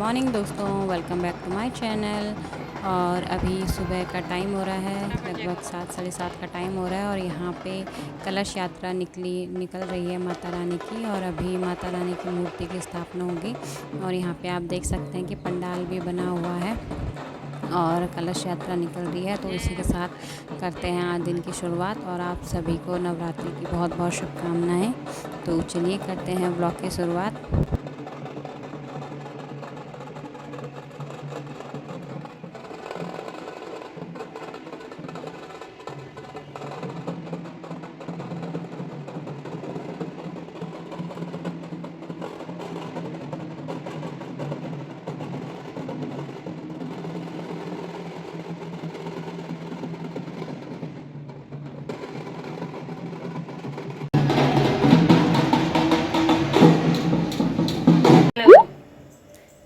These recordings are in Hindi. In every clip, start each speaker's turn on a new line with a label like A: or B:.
A: मॉर्निंग दोस्तों, welcome back to my channel. और अभी सुबह का टाइम हो रहा है, लगभग 7 साढ़े 7 का टाइम हो रहा है। और यहाँ पे कलश यात्रा निकल रही है माता रानी की। और अभी माता रानी की मूर्ति की स्थापना होगी। और यहाँ पे आप देख सकते हैं कि पंडाल भी बना हुआ है और कलश यात्रा निकल रही है। तो इसी के साथ करते हैं आज दिन की शुरुआत। और आप सभी को नवरात्रि की बहुत बहुत शुभकामनाएँ। तो चलिए करते हैं ब्लॉग की शुरुआत।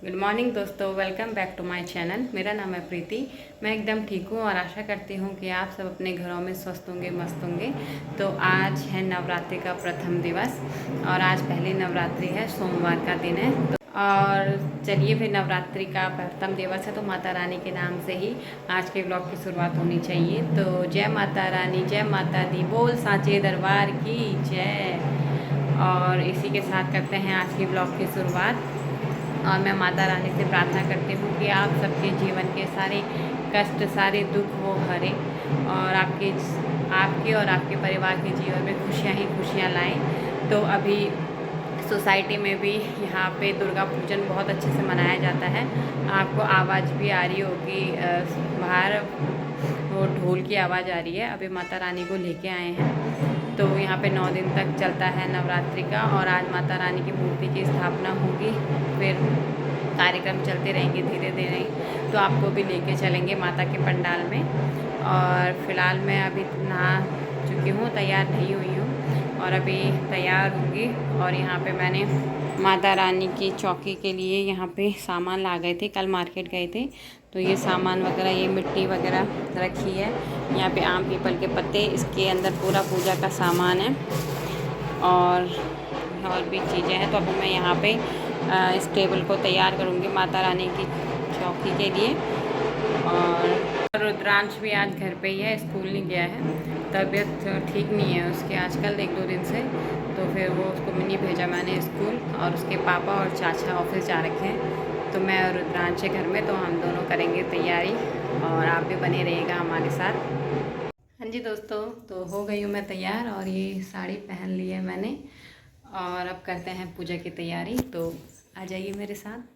A: गुड मॉर्निंग दोस्तों, welcome back to my channel. मेरा नाम है प्रीति। मैं एकदम ठीक हूँ और आशा करती हूँ कि आप सब अपने घरों में स्वस्थ होंगे, मस्त होंगे। तो आज है नवरात्रि का प्रथम दिवस और आज पहली नवरात्रि है, सोमवार का दिन है। और चलिए फिर, नवरात्रि का प्रथम दिवस है तो माता रानी के नाम से ही आज के ब्लॉग की शुरुआत होनी चाहिए। तो जय माता रानी, जय माता दी, बोल सांचे दरबार की जय। और इसी के साथ करते हैं आज के ब्लॉग की शुरुआत। और मैं माता रानी से प्रार्थना करती हूँ कि आप सबके जीवन के सारे कष्ट, सारे दुख वो हरे और आपके और आपके परिवार के जीवन में खुशियाँ ही खुशियाँ लाएं। तो अभी सोसाइटी में भी यहाँ पे दुर्गा पूजन बहुत अच्छे से मनाया जाता है। आपको आवाज़ भी आ रही होगी, बाहर वो ढोल की आवाज़ आ रही है। अभी माता रानी को लेके आए हैं। तो यहाँ पे 9 दिन तक चलता है नवरात्रि का। और आज माता रानी की मूर्ति की स्थापना होगी, फिर कार्यक्रम चलते रहेंगे धीरे धीरे। तो आपको भी लेके चलेंगे माता के पंडाल में। और फिलहाल मैं अभी नहा चुकी हूँ, तैयार नहीं हुई हूँ और अभी तैयार होंगी। और यहाँ पे मैंने माता रानी की चौकी के लिए यहाँ पे सामान ला गए थे, कल मार्केट गए थे। तो ये सामान वगैरह, ये मिट्टी वगैरह रखी है। यहाँ पे आम पीपल के पत्ते, इसके अंदर पूरा पूजा का सामान है और भी चीज़ें हैं। तो अभी मैं यहाँ पे इस टेबल को तैयार करूँगी माता रानी की चौकी के लिए। और रुद्रांश भी आज घर पे ही है, स्कूल नहीं गया है, तबीयत ठीक नहीं है उसकी आजकल 1-2 दिन से। तो फिर वो उसको मिनी भेजा मैंने स्कूल, और उसके पापा और चाचा ऑफिस जा रखे हैं। तो मैं और रुद्रांश है घर में, तो हम दोनों करेंगे तैयारी और आप भी बने रहिएगा हमारे साथ। हाँ जी दोस्तों, तो हो गई हूँ मैं तैयार और ये साड़ी पहन ली है मैंने। और अब करते हैं पूजा की तैयारी, तो आ जाइए मेरे साथ।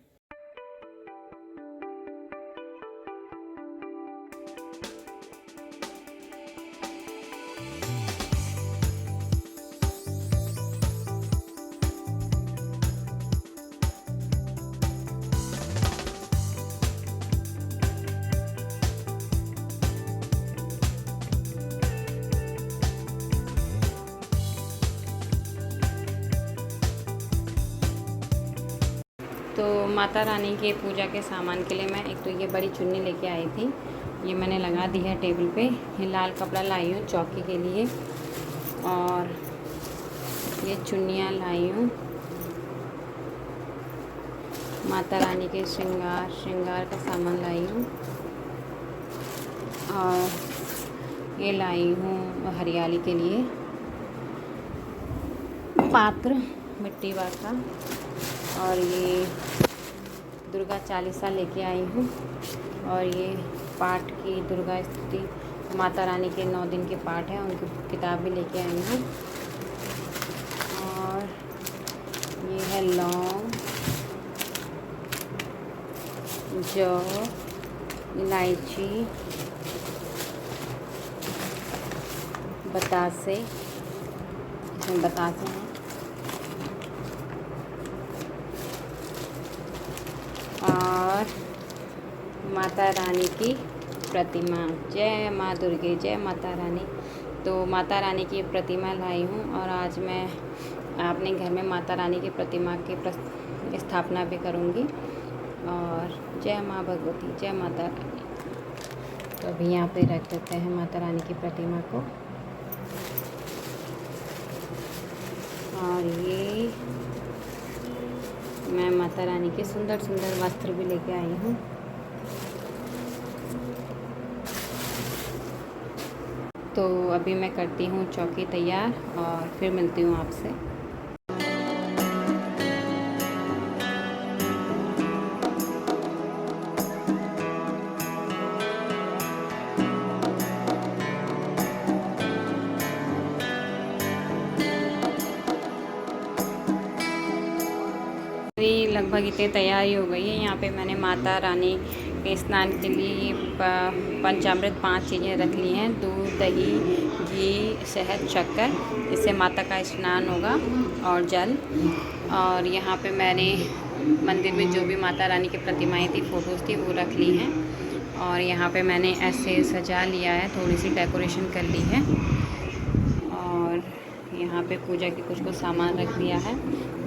A: तो माता रानी के पूजा के सामान के लिए मैं एक तो ये बड़ी चुन्नी लेके आई थी, ये मैंने लगा दी है टेबल पे। ये लाल कपड़ा लाई हूँ चौकी के लिए। और ये चुन्नियाँ लाई हूँ माता रानी के श्रृंगार का सामान लाई हूँ। और ये लाई हूँ हरियाली के लिए पात्र मिट्टी का। और ये दुर्गा चालीसा लेके आई हूँ। और ये पाठ की दुर्गा स्तुति, माता रानी के 9 दिन के पाठ हैं, उनकी किताब भी लेके आई हूँ। और ये है लौंग, जौ, इलायची, बतासे, इसमें बतासे हैं। और माता रानी की प्रतिमा, जय माँ दुर्गे, जय माता रानी। तो माता रानी की प्रतिमा लाई हूँ और आज मैं अपने घर में माता रानी की प्रतिमा की स्थापना भी करूँगी। और जय माँ भगवती, जय माता रानी। तो अभी यहाँ पे रख देते हैं माता रानी की प्रतिमा को। और ये मैं माता माता रानी के सुंदर सुंदर वस्त्र भी लेके आई हूँ। तो अभी मैं करती हूँ चौकी तैयार और फिर मिलती हूँ आपसे। मेरी लगभग इतनी तैयारी हो गई है। यहाँ पे मैंने माता रानी के स्नान के लिए पंचामृत 5 चीज़ें रख ली हैं। दूध, दही, घी, शहद, शक्कर। इससे माता का स्नान होगा और जल। और यहाँ पे मैंने मंदिर में जो भी माता रानी की प्रतिमाएं थी, फ़ोटोज़ थी, वो रख ली हैं। और यहाँ पे मैंने ऐसे सजा लिया है, थोड़ी सी डेकोरेशन कर ली है। और यहाँ पे पूजा की कुछ सामान रख दिया है।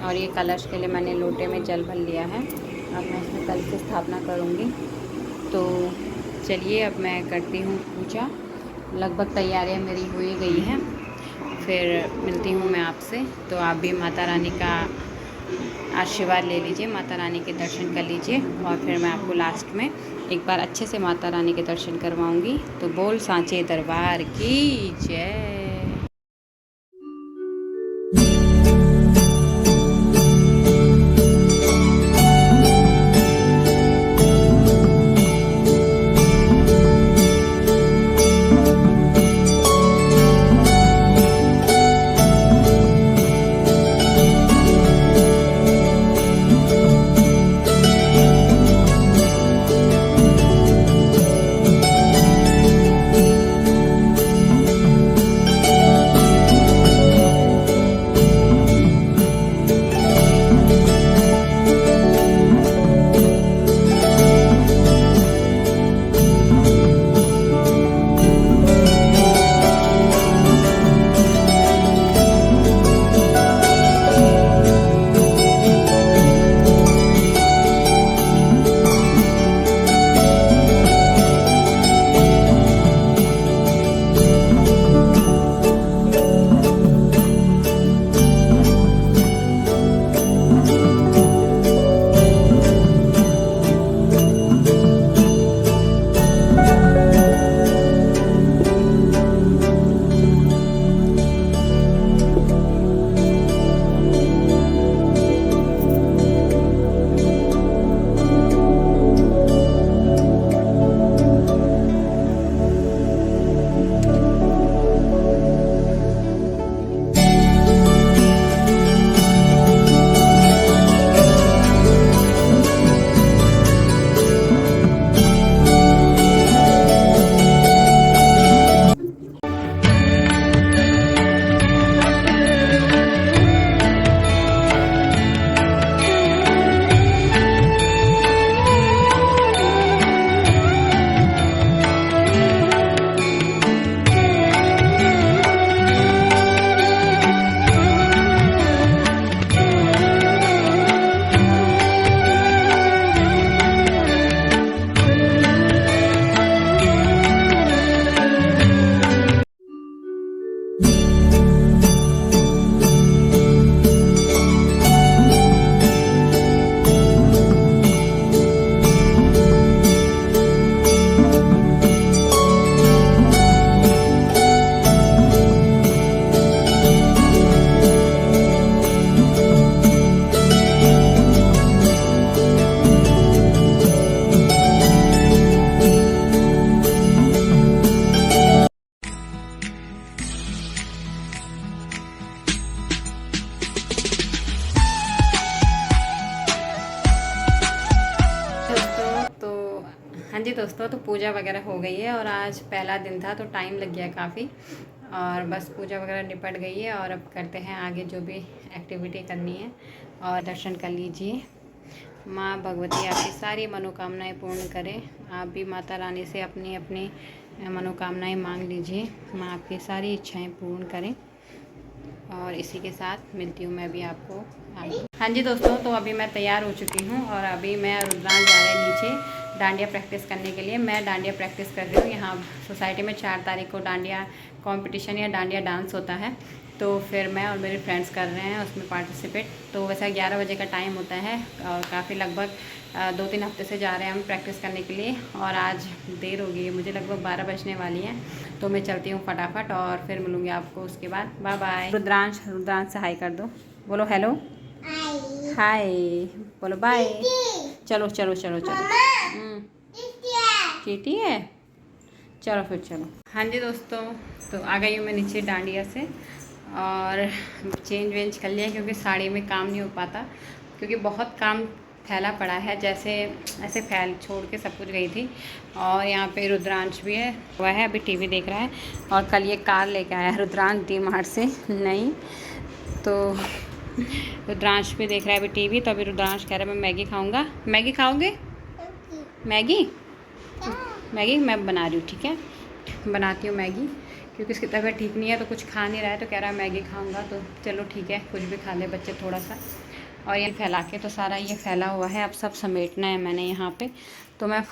A: और ये कलश के लिए मैंने लोटे में जल भर लिया है। अब मैं इसमें कल की स्थापना करूँगी। तो चलिए अब मैं करती हूँ पूजा। लगभग तैयारियाँ मेरी हो ही गई हैं। फिर मिलती हूँ मैं आपसे। तो आप भी माता रानी का आशीर्वाद ले लीजिए, माता रानी के दर्शन कर लीजिए। और फिर मैं आपको लास्ट में एक बार अच्छे से माता रानी के दर्शन करवाऊँगी। तो बोल सांचे दरबार की जय। हाँ जी दोस्तों, तो पूजा वगैरह हो गई है और आज पहला दिन था तो टाइम लग गया काफ़ी। और बस पूजा वगैरह निपट गई है और अब करते हैं आगे जो भी एक्टिविटी करनी है। और दर्शन कर लीजिए। माँ भगवती आपकी सारी मनोकामनाएं पूर्ण करें। आप भी माता रानी से अपनी अपनी मनोकामनाएं मांग लीजिए। माँ आपकी सारी इच्छाएं पूर्ण करें। और इसी के साथ मिलती हूँ मैं भी आपको आगे। हाँ जी दोस्तों, तो अभी मैं तैयार हो चुकी हूँ और अभी मैं रुद्रांश जा रहे नीचे डांडिया प्रैक्टिस करने के लिए। मैं डांडिया प्रैक्टिस कर रही हूँ। यहाँ सोसाइटी में 4 तारीख को डांडिया कंपटीशन या डांडिया डांस होता है। तो फिर मैं और मेरे फ्रेंड्स कर रहे हैं उसमें पार्टिसिपेट। तो वैसे 11 बजे का टाइम होता है और काफ़ी लगभग 2-3 हफ्ते से जा रहे हैं हम प्रैक्टिस करने के लिए, और आज देर हो गई है, मुझे लगभग 12 बजने वाली है। तो मैं चलती हूँ फटाफट और फिर मिलूँगी आपको उसके बाद। Bye bye. रुद्रांश से हाई कर दो, बोलो हेलो हाय, बोलो बाय। चलो चलो चलो चलो, चीटी है, चलो फिर चलो। हाँ जी दोस्तों, तो आ गई हूँ मैं नीचे डांडिया से और चेंज वेंज कर लिया क्योंकि साड़ी में काम नहीं हो पाता, क्योंकि बहुत काम फैला पड़ा है, जैसे ऐसे फैल छोड़ के सब कुछ गई थी। और यहाँ पे रुद्रांश भी है, वह है अभी टीवी देख रहा है। और कल ये कार लेके आया है रुद्रांश डी-मार्ट से नहीं, तो रुद्रांश भी देख रहा है अभी टीवी। तो अभी रुद्रांश कह रहा है मैं मैगी खाऊंगा। मैगी खाओगे? मैगी मैगी मैं बना रही हूँ, ठीक है, बनाती हूँ मैगी, क्योंकि इसकी तबीयत ठीक नहीं है तो कुछ खा नहीं रहा है, तो कह रहा है मैगी खाऊंगा। तो चलो ठीक है, कुछ भी खा ले बच्चे थोड़ा सा। और ये फैला के, तो सारा ये फैला हुआ है, अब सब समेटना है मैंने यहाँ पे। तो मैं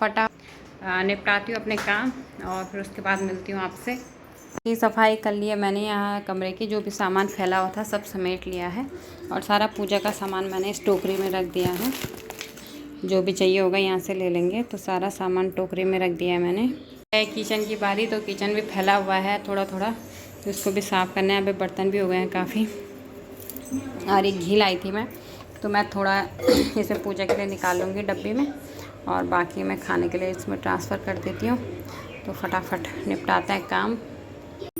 A: निपटाती हूँ अपने काम और फिर उसके बाद मिलती हूँ आपसे। ये सफाई कर लिया मैंने, यहाँ कमरे की जो भी सामान फैला हुआ था सब समेट लिया है, और सारा पूजा का सामान मैंने इस टोकरी में रख दिया है। जो भी चाहिए होगा यहाँ से ले लेंगे। तो सारा सामान टोकरी में रख दिया है मैंने। किचन की बारी, तो किचन भी फैला हुआ है थोड़ा थोड़ा, तो इसको भी साफ़ करना है। अभी बर्तन भी हो गए हैं काफ़ी। और एक घी लाई थी मैं, तो मैं थोड़ा इसे पूजा के लिए निकाल लूँगी डब्बे में, और बाकी मैं खाने के लिए इसमें ट्रांसफ़र कर देती हूँ। तो फटाफट निपटाते हैं काम।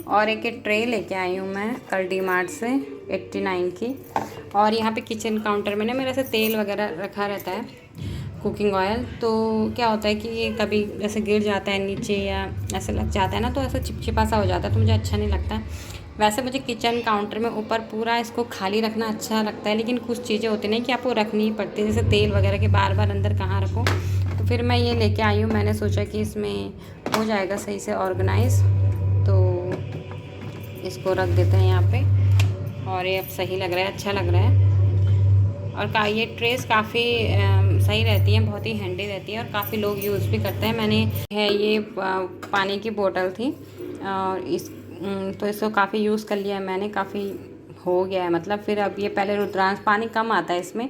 A: और एक ट्रे लेके आई हूँ मैं कल डी-मार्ट से 89 की। और यहाँ पे किचन काउंटर में ना मेरा ऐसे तेल वगैरह रखा रहता है, कुकिंग ऑयल। तो क्या होता है कि ये कभी ऐसे गिर जाता है नीचे या ऐसे लग जाता है ना, तो ऐसा चिपचिपा सा हो जाता है, तो मुझे अच्छा नहीं लगता। वैसे मुझे किचन काउंटर में ऊपर पूरा इसको खाली रखना अच्छा लगता है, लेकिन कुछ चीज़ें होती नहीं कि आपको रखनी ही पड़ती है, जैसे तेल वगैरह के बार बार अंदर कहाँ रखो। तो फिर मैं ये लेके आई हूँ, मैंने सोचा कि इसमें हो जाएगा सही से ऑर्गेनाइज़, तो इसको रख देते हैं यहाँ पे। और ये अब सही लग रहा है, अच्छा लग रहा है। और ये ट्रेस काफ़ी सही रहती है, बहुत ही हैंडी रहती है, और काफ़ी लोग यूज़ भी करते हैं। मैंने ये पानी की बोतल थी, और तो इसको काफ़ी यूज़ कर लिया है मैंने, काफ़ी हो गया है मतलब। फिर अब ये पहले रुद्रांश, पानी कम आता है इसमें,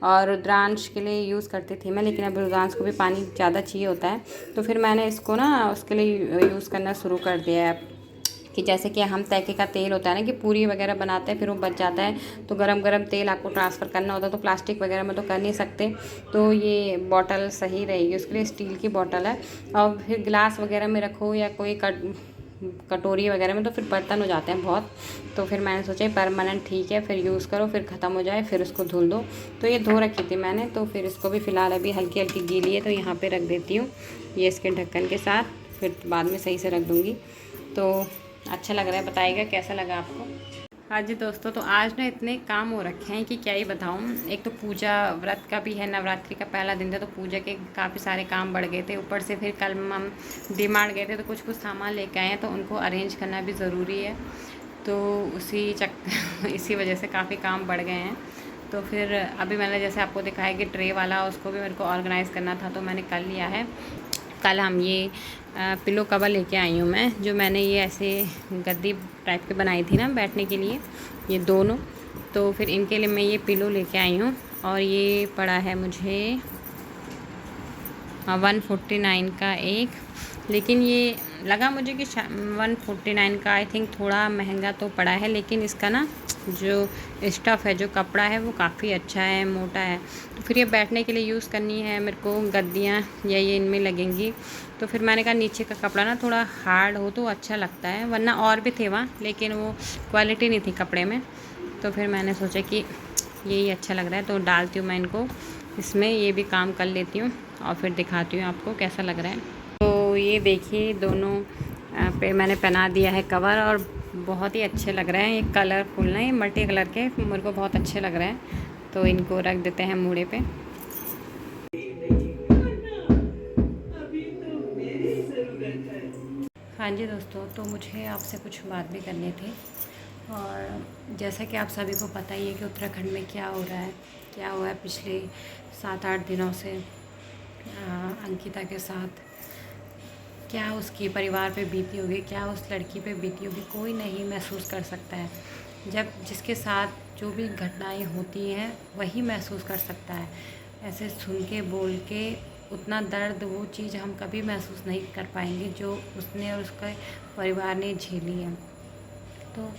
A: और रुद्रांश के लिए यूज़ करती थी मैं, लेकिन अब रुद्रांश को भी पानी ज़्यादा चाहिए होता है। तो फिर मैंने इसको ना उसके लिए यूज़ करना शुरू कर दिया है, कि जैसे कि हम तैके का तेल होता है ना, कि पूरी वगैरह बनाते हैं फिर वो बच जाता है, तो गरम गरम तेल आपको ट्रांसफ़र करना होता है, तो प्लास्टिक वगैरह में तो कर नहीं सकते। तो ये बॉटल सही रहेगी उसके लिए, स्टील की बॉटल है। और फिर गिलास वगैरह में रखो या कोई कटोरी वगैरह में, तो फिर बर्तन हो जाते हैं बहुत। तो फिर मैंने सोचा परमानेंट ठीक है, फिर यूज़ करो, फिर ख़त्म हो जाए फिर उसको धुल दो। तो ये धो रखी थी मैंने, तो फिर इसको भी फ़िलहाल अभी हल्की हल्की गीली है, तो यहाँ पे रख देती हूँ ये इसके ढक्कन के साथ, फिर बाद में सही से रख दूँगी। तो अच्छा लग रहा है, बताइएगा कैसा लगा आपको। हाँ जी दोस्तों, तो आज ना इतने काम हो रखे हैं कि क्या ही बताऊँ। एक तो पूजा व्रत का भी है, नवरात्रि का पहला दिन था, तो पूजा के काफ़ी सारे काम बढ़ गए थे। ऊपर से फिर कल हम डी-मार्ट गए थे, तो कुछ सामान लेके आए हैं, तो उनको अरेंज करना भी ज़रूरी है। तो इसी वजह से काफ़ी काम बढ़ गए हैं। तो फिर अभी मैंने जैसे आपको दिखाया कि ट्रे वाला, उसको भी मेरे को ऑर्गेनाइज़ करना था, तो मैंने कर लिया है। कल हम ये पिलो कवर लेके आई हूँ मैं, जो मैंने ये ऐसे गद्दी टाइप के बनाई थी ना बैठने के लिए, ये दोनों। तो फिर इनके लिए मैं ये पिलो लेके आई हूँ, और ये पड़ा है मुझे 149 का एक। लेकिन ये लगा मुझे कि 149 का आई थिंक थोड़ा महंगा तो पड़ा है, लेकिन इसका ना जो स्टफ़ है, जो कपड़ा है, वो काफ़ी अच्छा है, मोटा है। तो फिर ये बैठने के लिए यूज़ करनी है मेरे को, गद्दियाँ या ये इनमें लगेंगी। तो फिर मैंने कहा नीचे का कपड़ा ना थोड़ा हार्ड हो तो अच्छा लगता है, वरना और भी थे वहाँ, लेकिन वो क्वालिटी नहीं थी कपड़े में। तो फिर मैंने सोचा कि यही अच्छा लग रहा है, तो डालती हूँ मैं इनको इसमें, ये भी काम कर लेती हूँ और फिर दिखाती हूँ आपको कैसा लग रहा है। तो ये देखिए दोनों पे मैंने पहना दिया है कवर, और बहुत ही अच्छे लग रहे हैं। ये कलरफुल ना, ये मल्टी कलर के मेरे को बहुत अच्छे लग रहे हैं। तो इनको रख देते हैं मूड़े पे। हाँ जी दोस्तों, तो मुझे आपसे कुछ बात भी करनी थी। और जैसा कि आप सभी को पता ही है कि उत्तराखंड में क्या हो रहा है, क्या हुआ है पिछले 7-8 दिनों से अंकिता के साथ। क्या उसकी परिवार पे बीती होगी, क्या उस लड़की पे बीती होगी, कोई नहीं महसूस कर सकता है। जब जिसके साथ जो भी घटनाएं होती हैं वही महसूस कर सकता है। ऐसे सुन के बोल के उतना दर्द वो चीज़ हम कभी महसूस नहीं कर पाएंगे जो उसने और उसके परिवार ने झेली है। तो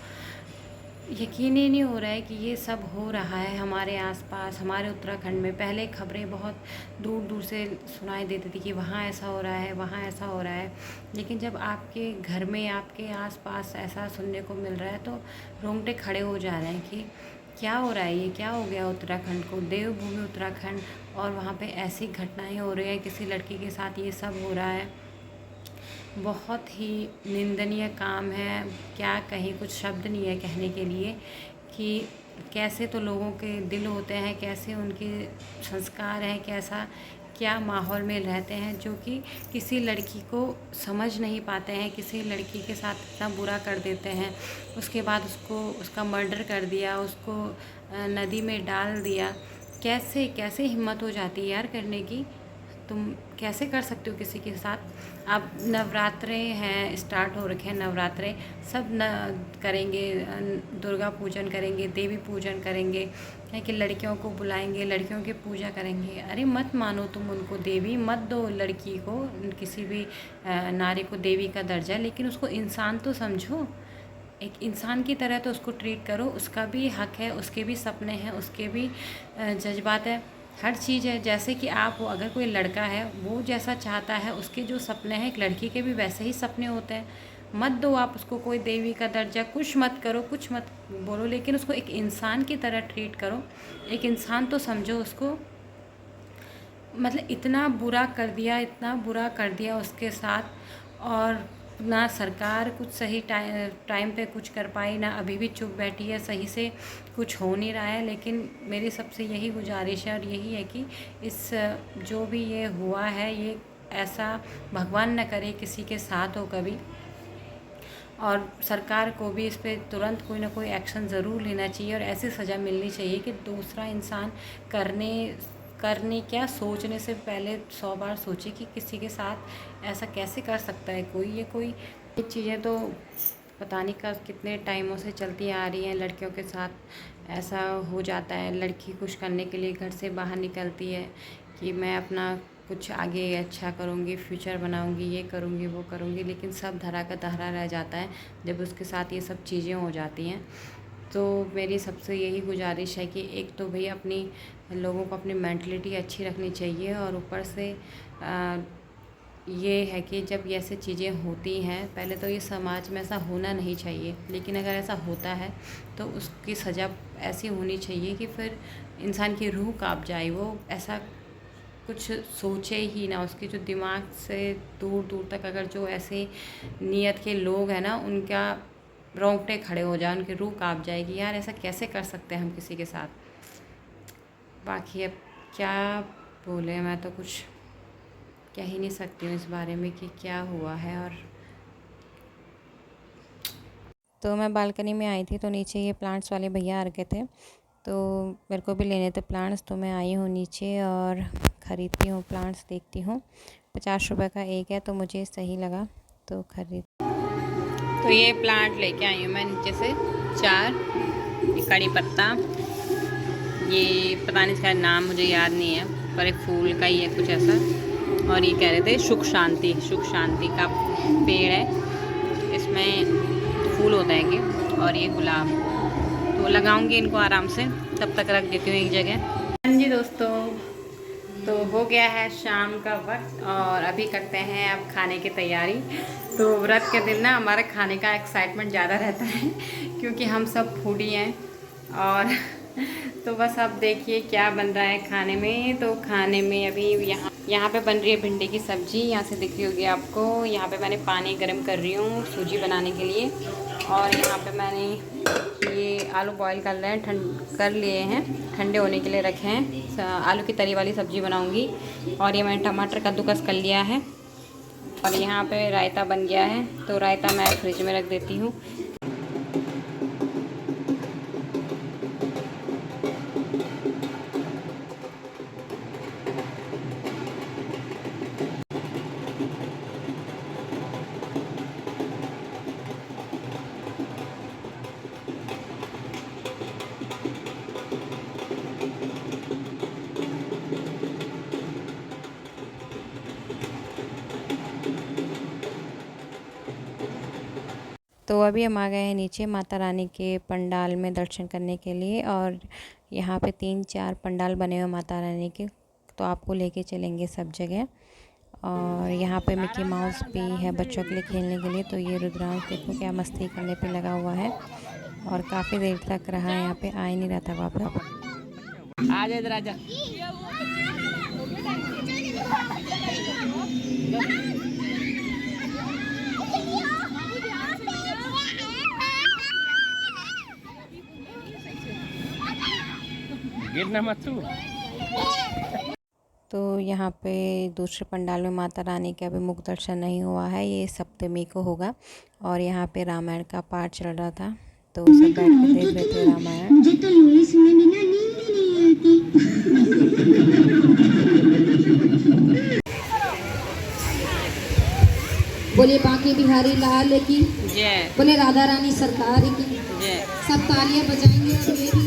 A: यकीन ही नहीं हो रहा है कि ये सब हो रहा है हमारे आसपास, हमारे उत्तराखंड में। पहले खबरें बहुत दूर दूर से सुनाई देती थी कि वहाँ ऐसा हो रहा है, वहाँ ऐसा हो रहा है, लेकिन जब आपके घर में, आपके आसपास ऐसा सुनने को मिल रहा है तो रोंगटे खड़े हो जा रहे हैं कि क्या हो रहा है, ये क्या हो गया उत्तराखंड को, देवभूमि उत्तराखंड, और वहाँ पे ऐसी घटनाएं हो रही हैं, किसी लड़की के साथ ये सब हो रहा है। बहुत ही निंदनीय काम है, क्या कहीं, कुछ शब्द नहीं है कहने के लिए कि कैसे तो लोगों के दिल होते हैं, कैसे उनके संस्कार हैं, कैसा क्या माहौल में रहते हैं, जो कि किसी लड़की को समझ नहीं पाते हैं, किसी लड़की के साथ इतना बुरा कर देते हैं, उसके बाद उसका मर्डर कर दिया, उसको नदी में डाल दिया। कैसे कैसे हिम्मत हो जाती है यार करने की? तुम कैसे कर सकते हो किसी के साथ? अब नवरात्रे हैं, स्टार्ट हो रखे हैं नवरात्रे, सब न करेंगे, दुर्गा पूजन करेंगे, देवी पूजन करेंगे, है कि लड़कियों को बुलाएंगे, लड़कियों की पूजा करेंगे। अरे मत मानो तुम उनको देवी, मत दो लड़की को, किसी भी नारी को देवी का दर्जा, लेकिन उसको इंसान तो समझो, एक इंसान की तरह तो उसको ट्रीट करो। उसका भी हक है, उसके भी सपने हैं, उसके भी जज्बात है, हर चीज़ है। जैसे कि आप हो, अगर कोई लड़का है वो जैसा चाहता है, उसके जो सपने हैं, एक लड़की के भी वैसे ही सपने होते हैं। मत दो आप उसको कोई देवी का दर्जा, कुछ मत करो, कुछ मत बोलो, लेकिन उसको एक इंसान की तरह ट्रीट करो, एक इंसान तो समझो उसको। मतलब इतना बुरा कर दिया, इतना बुरा कर दिया उसके साथ, और ना सरकार कुछ सही टाइम पे कुछ कर पाई, ना अभी भी चुप बैठी है, सही से कुछ हो नहीं रहा है। लेकिन मेरी सबसे यही गुजारिश है और यही है कि इस जो भी ये हुआ है, ये ऐसा भगवान न करे किसी के साथ हो कभी, और सरकार को भी इस पर तुरंत कोई ना कोई एक्शन ज़रूर लेना चाहिए और ऐसी सज़ा मिलनी चाहिए कि दूसरा इंसान करने क्या, सोचने से पहले 100 बार सोचे कि किसी के साथ ऐसा कैसे कर सकता है कोई। ये चीज़ें तो पता नहीं कब कितने टाइमों से चलती आ रही हैं, लड़कियों के साथ ऐसा हो जाता है। लड़की कुछ करने के लिए घर से बाहर निकलती है कि मैं अपना कुछ आगे अच्छा करूँगी, फ्यूचर बनाऊँगी, ये करूँगी, वो करूँगी, लेकिन सब धरा का धरा रह जाता है जब उसके साथ ये सब चीज़ें हो जाती हैं। तो मेरी सबसे यही गुजारिश है कि एक तो भैया अपनी लोगों को अपनी मेंटलिटी अच्छी रखनी चाहिए, और ऊपर से ये है कि जब ये ऐसी चीज़ें होती हैं, पहले तो ये समाज में ऐसा होना नहीं चाहिए, लेकिन अगर ऐसा होता है तो उसकी सज़ा ऐसी होनी चाहिए कि फिर इंसान की रूह काँप जाए, वो ऐसा कुछ सोचे ही ना। उसके जो दिमाग से दूर दूर तक अगर जो ऐसे नीयत के लोग हैं ना, उनका रोंगटे खड़े हो जाए, उनकी रूह काँप जाएगी, यार ऐसा कैसे कर सकते हैं हम किसी के साथ। बाकी अब क्या बोले, मैं तो कुछ कह ही नहीं सकती हूँ इस बारे में कि क्या हुआ है। और तो मैं बालकनी में आई थी तो नीचे ये प्लांट्स वाले भैया आ रखे थे, तो मेरे को भी लेने थे प्लांट्स, तो मैं आई हूँ नीचे और ख़रीदती हूँ प्लांट्स, देखती हूँ। 50 रुपये का एक है तो मुझे सही लगा तो खरीद। तो ये प्लांट लेके आई हूँ मैं नीचे से 4, ये कड़ी पत्ता, ये पता नहीं इसका नाम मुझे याद नहीं है, पर एक फूल का ही है कुछ ऐसा। और ये कह रहे थे सुख शांति का पेड़ है, इसमें फूल होता है कि, और ये गुलाब। तो लगाऊंगी इनको आराम से, तब तक रख देती हूँ एक जगह। हाँ जी दोस्तों, तो हो गया है शाम का वक्त और अभी करते हैं अब खाने की तैयारी। तो व्रत के दिन ना हमारा खाने का एक्साइटमेंट ज़्यादा रहता है क्योंकि हम सब फूडी हैं। और तो बस अब देखिए क्या बन रहा है खाने में। तो खाने में अभी यहाँ पे बन रही है भिंडी की सब्ज़ी, यहाँ से दिख रही होगी आपको। यहाँ पे मैंने पानी गर्म कर रही हूँ सूजी बनाने के लिए, और यहाँ पे मैंने ये आलू बॉईल कर रहे हैं, कर लिए हैं, ठंडे होने के लिए रखे हैं। आलू की तरी वाली सब्ज़ी बनाऊँगी। और ये मैंने टमाटर कद्दूकस कर लिया है, और यहाँ पे रायता बन गया है, तो रायता मैं फ्रिज में रख देती हूँ। तो अभी हम आ गए हैं नीचे माता रानी के पंडाल में दर्शन करने के लिए, और यहाँ पे 3-4 पंडाल बने हुए माता रानी के, तो आपको लेके चलेंगे सब जगह। और यहाँ पे मिकी माउस भी है बच्चों के लिए खेलने के लिए। तो ये रुद्रांश देखो क्या मस्ती करने पे लगा हुआ है, और काफ़ी देर तक रहा है यहाँ पे, आ ही नहीं रहा था वापस।
B: आ जा इधर आ जा। गिरना मत तू।
A: तो यहाँ पे दूसरे पंडाल में माता रानी का अभी मुख दर्शन नहीं हुआ है, ये सप्तमी को होगा। और यहाँ पे रामायण का पाठ चल रहा था, तो सब बैठ के देख रहे थे रामायण।
C: मुझे तो लुईस में बिना नींद ही नहीं आती। बोले बांके बिहारी लाल की, बोले राधा रानी सरकार की, सब तालियां बजाएंगे। और ये भी